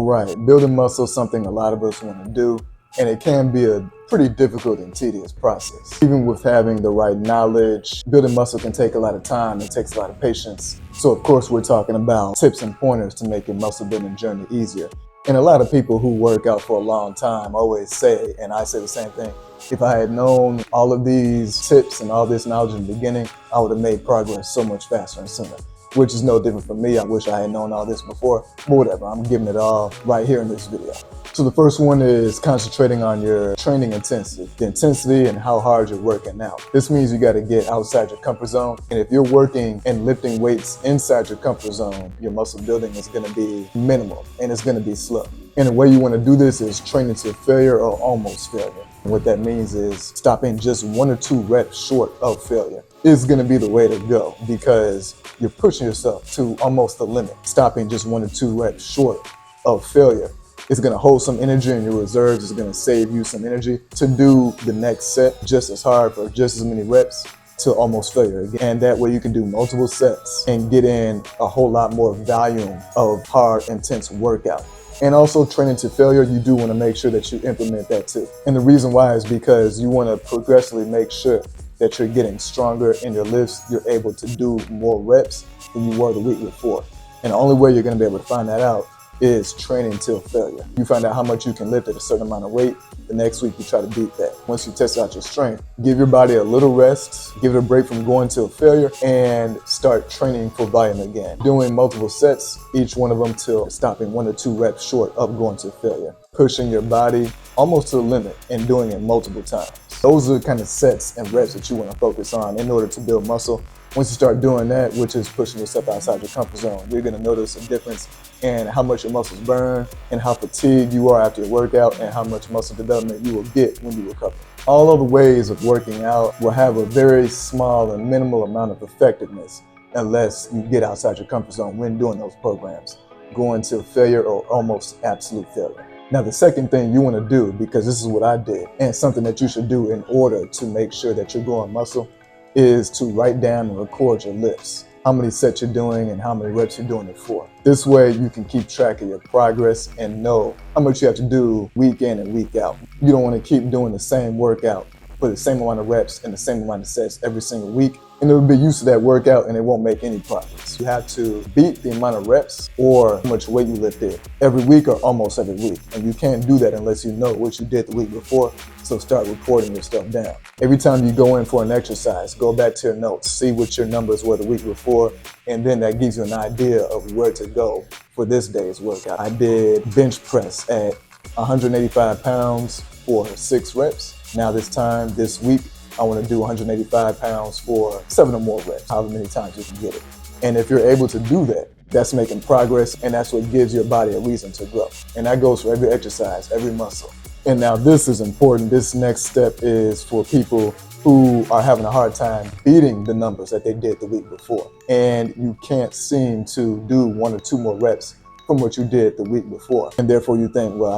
All right, building muscle is something a lot of us want to do, and it can be a pretty difficult and tedious process. Even with having the right knowledge, building muscle can take a lot of time. It takes a lot of patience. So of course, we're talking about tips and pointers to make your muscle building journey easier. And a lot of people who work out for a long time always say, and I say the same thing, if I had known all of these tips and all this knowledge in the beginning, I would have made progress so much faster and sooner. Which is no different from me. I wish I had known all this before, but whatever, I'm giving it all right here in this video. So the first one is concentrating on your training intensity, the intensity and how hard you're working out. This means you got to get outside your comfort zone. And if you're working and lifting weights inside your comfort zone, your muscle building is going to be minimal and it's going to be slow. And the way you want to do this is training to failure or almost failure. And what that means is stopping just 1 or 2 reps short of failure is going to be the way to go, because you're pushing yourself to almost the limit. Stopping just 1 or 2 reps short of failure is going to hold some energy in your reserves. It's going to save you some energy to do the next set just as hard for just as many reps to almost failure again. And that way you can do multiple sets and get in a whole lot more volume of hard, intense workout. And also training to failure, you do want to make sure that you implement that too. And the reason why is because you want to progressively make sure that you're getting stronger in your lifts. You're able to do more reps than you were the week before. And the only way you're going to be able to find that out is training till failure. You find out how much you can lift at a certain amount of weight. The next week you try to beat that. Once you test out your strength, give your body a little rest, give it a break from going till failure, and start training for volume again. Doing multiple sets, each one of them till stopping 1 or 2 reps short of going to failure. Pushing your body almost to the limit and doing it multiple times. Those are the kind of sets and reps that you want to focus on in order to build muscle. Once you start doing that, which is pushing yourself outside your comfort zone, you're going to notice a difference in how much your muscles burn and how fatigued you are after your workout and how much muscle development you will get when you recover. All other ways of working out will have a very small and minimal amount of effectiveness unless you get outside your comfort zone when doing those programs, going to failure or almost absolute failure. Now, the second thing you want to do, because this is what I did, and something that you should do in order to make sure that you're growing muscle, is to write down and record your lifts, how many sets you're doing and how many reps you're doing it for. This way you can keep track of your progress and know how much you have to do week in and week out. You don't want to keep doing the same workout for the same amount of reps and the same amount of sets every single week, and it'll be used to that workout and it won't make any progress. You have to beat the amount of reps or how much weight you lifted every week or almost every week. And you can't do that unless you know what you did the week before. So start recording your stuff down. Every time you go in for an exercise, go back to your notes, see what your numbers were the week before, and then that gives you an idea of where to go for this day's workout. I did bench press at 185 pounds for 6 reps. Now this week, I want to do 185 pounds for 7 or more reps, however many times you can get it. And if you're able to do that, that's making progress, and that's what gives your body a reason to grow. And that goes for every exercise, every muscle. And now this is important. This next step is for people who are having a hard time beating the numbers that they did the week before. And you can't seem to do 1 or 2 more reps from what you did the week before. And therefore you think, well,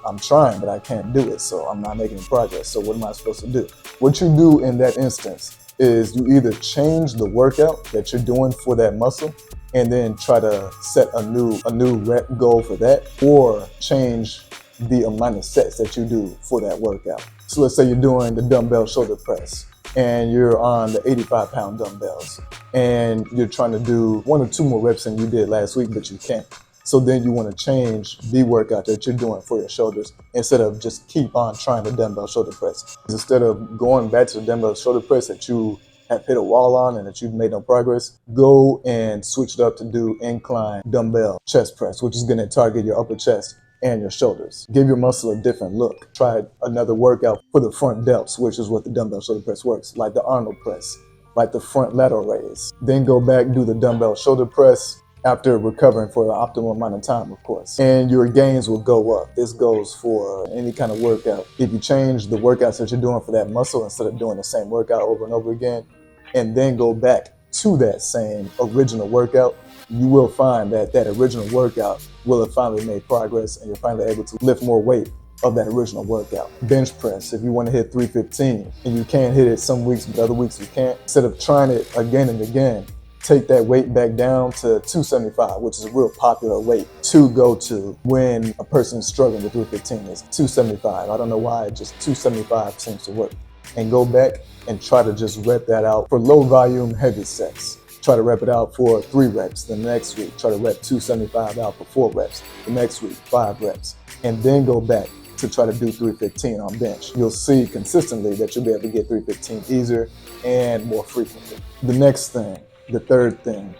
I'm trying, but I can't do it, so I'm not making progress. So what am I supposed to do? What you do in that instance is you either change the workout that you're doing for that muscle and then try to set a new rep goal for that, or change the amount of sets that you do for that workout. So let's say you're doing the dumbbell shoulder press and you're on the 85-pound dumbbells and you're trying to do 1 or 2 more reps than you did last week, but you can't. So then you want to change the workout that you're doing for your shoulders instead of just keep on trying the dumbbell shoulder press. Instead of going back to the dumbbell shoulder press that you have hit a wall on and that you've made no progress, go and switch it up to do incline dumbbell chest press, which is going to target your upper chest and your shoulders. Give your muscle a different look. Try another workout for the front delts, which is what the dumbbell shoulder press works, like the Arnold press, like the front lateral raise. Then go back, do the dumbbell shoulder press after recovering for the optimal amount of time, of course. And your gains will go up. This goes for any kind of workout. If you change the workouts that you're doing for that muscle instead of doing the same workout over and over again, and then go back to that same original workout, you will find that that original workout will have finally made progress and you're finally able to lift more weight of that original workout. Bench press, if you want to hit 315 and you can't hit it some weeks, but other weeks you can't, instead of trying it again and again, take that weight back down to 275, which is a real popular weight to go to when a person is struggling with 315 is 275. I don't know why, just 275 seems to work. And go back and try to just rep that out for low volume, heavy sets. Try to rep it out for 3 reps. The next week, try to rep 275 out for 4 reps. The next week, 5 reps. And then go back to try to do 315 on bench. You'll see consistently that you'll be able to get 315 easier and more frequently. The next thing, the third thing,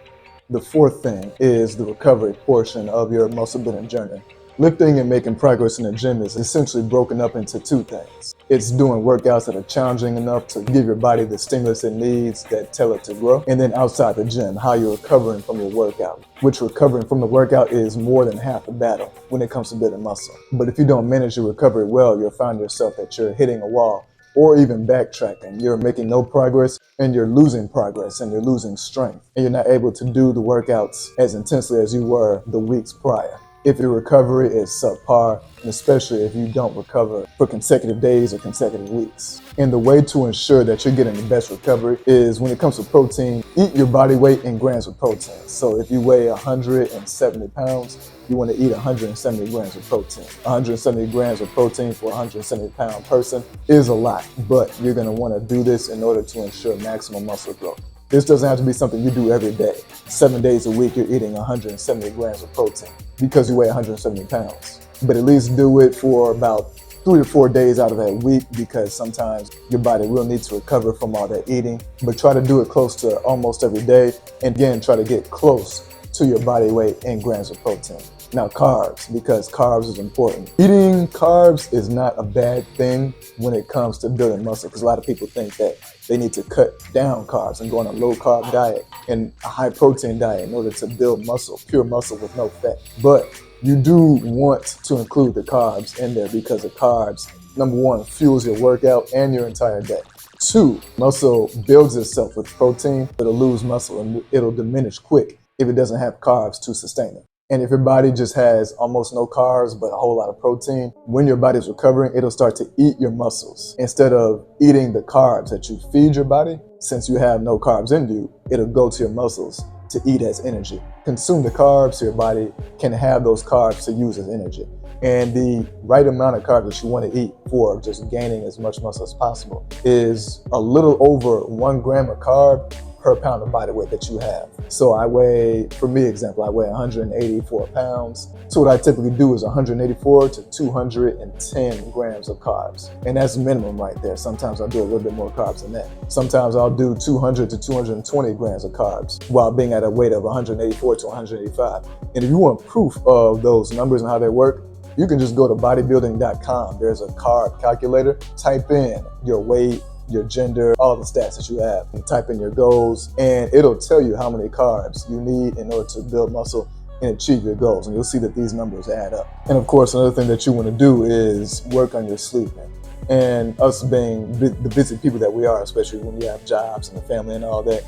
the fourth thing is the recovery portion of your muscle building journey. Lifting and making progress in the gym is essentially broken up into 2 things. It's doing workouts that are challenging enough to give your body the stimulus it needs that tell it to grow. And then outside the gym, how you're recovering from your workout, which recovering from the workout is more than half the battle when it comes to building muscle. But if you don't manage your recovery well, you'll find yourself that you're hitting a wall or even backtracking. You're making no progress and you're losing progress and you're losing strength. And you're not able to do the workouts as intensely as you were the weeks prior. If your recovery is subpar, and especially if you don't recover for consecutive days or consecutive weeks. And the way to ensure that you're getting the best recovery is when it comes to protein, eat your body weight in grams of protein. So if you weigh 170 pounds, you want to eat 170 grams of protein. 170 grams of protein for a 170-pound person is a lot, but you're going to want to do this in order to ensure maximum muscle growth. This doesn't have to be something you do every day. 7 days a week, you're eating 170 grams of protein because you weigh 170 pounds. But at least do it for about 3 to 4 days out of that week because sometimes your body will need to recover from all that eating. But try to do it close to almost every day. And again, try to get close to your body weight in grams of protein. Now carbs, because carbs is important. Eating carbs is not a bad thing when it comes to building muscle, because a lot of people think that they need to cut down carbs and go on a low carb diet and a high protein diet in order to build muscle, pure muscle with no fat. But you do want to include the carbs in there because the carbs, number one, fuels your workout and your entire day. 2, muscle builds itself with protein, but it'll lose muscle and it'll diminish quick if it doesn't have carbs to sustain it. And if your body just has almost no carbs but a whole lot of protein, when your body's recovering, it'll start to eat your muscles. Instead of eating the carbs that you feed your body, since you have no carbs in you, it'll go to your muscles to eat as energy. Consume the carbs so your body can have those carbs to use as energy. And the right amount of carbs that you want to eat for just gaining as much muscle as possible is a little over 1 gram of carb per pound of body weight that you have. So I weigh, for me example, I weigh 184 pounds. So what I typically do is 184 to 210 grams of carbs. And that's minimum right there. Sometimes I'll do a little bit more carbs than that. Sometimes I'll do 200 to 220 grams of carbs while being at a weight of 184 to 185. And if you want proof of those numbers and how they work, you can just go to bodybuilding.com. There's a carb calculator. Type in your weight, your gender, all the stats that you have, and type in your goals, and it'll tell you how many carbs you need in order to build muscle and achieve your goals. And you'll see that these numbers add up. And of course, another thing that you want to do is work on your sleeping. And us being the busy people that we are, especially when we have jobs and a family and all that,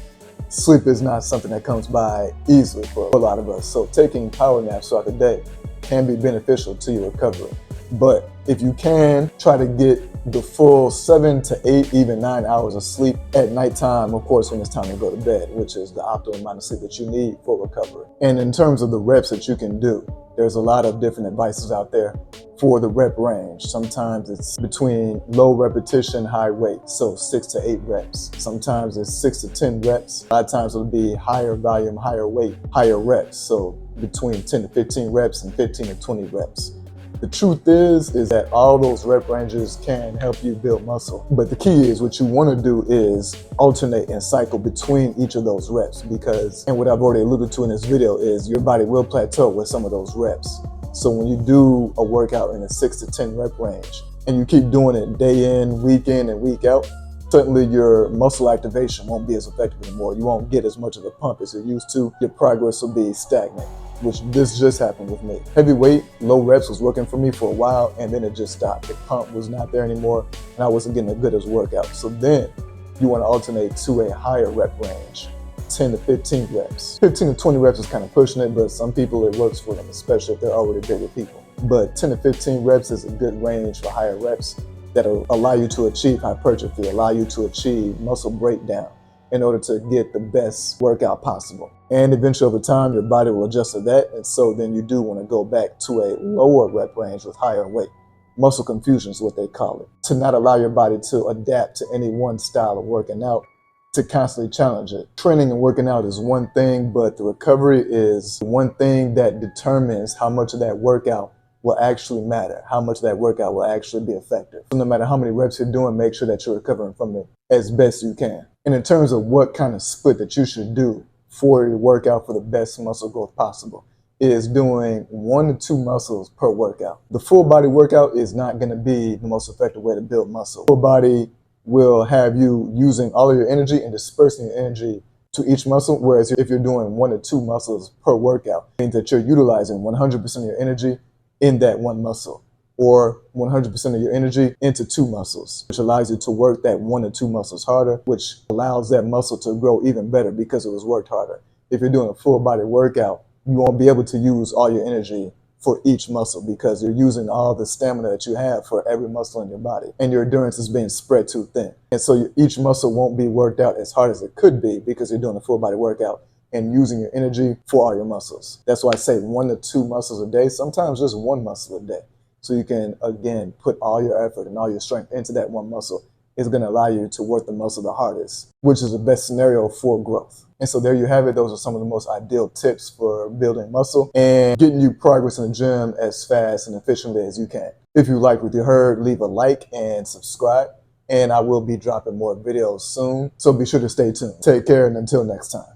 sleep is not something that comes by easily for a lot of us. So taking power naps throughout the day can be beneficial to your recovery. But if you can, try to get the full 7 to 8, even 9 hours of sleep at nighttime, of course, when it's time to go to bed, which is the optimal amount of sleep that you need for recovery. And in terms of the reps that you can do, there's a lot of different advices out there for the rep range. Sometimes it's between low repetition, high weight, so 6 to 8 reps. Sometimes it's 6 to 10 reps. A lot of times it'll be higher volume, higher weight, higher reps, so between 10 to 15 reps and 15 to 20 reps. The truth is that all those rep ranges can help you build muscle. But the key is what you want to do is alternate and cycle between each of those reps because, and what I've already alluded to in this video, is your body will plateau with some of those reps. So when you do a workout in a 6 to 10 rep range and you keep doing it day in and week out, certainly your muscle activation won't be as effective anymore. You won't get as much of a pump as you used to. Your progress will be stagnant, which this just happened with me. Heavy weight, low reps was working for me for a while, and then it just stopped. The pump was not there anymore, and I wasn't getting as good as workout. So then you want to alternate to a higher rep range, 10 to 15 reps. 15 to 20 reps is kind of pushing it, but some people it works for them, especially if they're already bigger people. But 10 to 15 reps is a good range for higher reps that'll allow you to achieve hypertrophy, allow you to achieve muscle breakdown, in order to get the best workout possible. And eventually over time, your body will adjust to that. And so then you do want to go back to a lower rep range with higher weight. Muscle confusion is what they call it. To not allow your body to adapt to any one style of working out, to constantly challenge it. Training and working out is one thing, but the recovery is one thing that determines how much of that workout will actually matter, how much of that workout will actually be effective. So no matter how many reps you're doing, make sure that you're recovering from it as best you can. And in terms of what kind of split that you should do for your workout for the best muscle growth possible, is doing 1 to 2 muscles per workout. The full body workout is not going to be the most effective way to build muscle. Full body will have you using all of your energy and dispersing your energy to each muscle, whereas if you're doing 1 to 2 muscles per workout, it means that you're utilizing 100% of your energy in that one muscle, or 100% of your energy into 2 muscles, which allows you to work that 1 to 2 muscles harder, which allows that muscle to grow even better because it was worked harder. If you're doing a full body workout, you won't be able to use all your energy for each muscle because you're using all the stamina that you have for every muscle in your body, and your endurance is being spread too thin. And so each muscle won't be worked out as hard as it could be because you're doing a full body workout and using your energy for all your muscles. That's why I say 1 to 2 muscles a day, sometimes just 1 muscle a day. So you can, again, put all your effort and all your strength into that one muscle. Is going to allow you to work the muscle the hardest, which is the best scenario for growth. And so there you have it. Those are some of the most ideal tips for building muscle and getting you progress in the gym as fast and efficiently as you can. If you like what you heard, leave a like and subscribe. And I will be dropping more videos soon, so be sure to stay tuned. Take care, and until next time.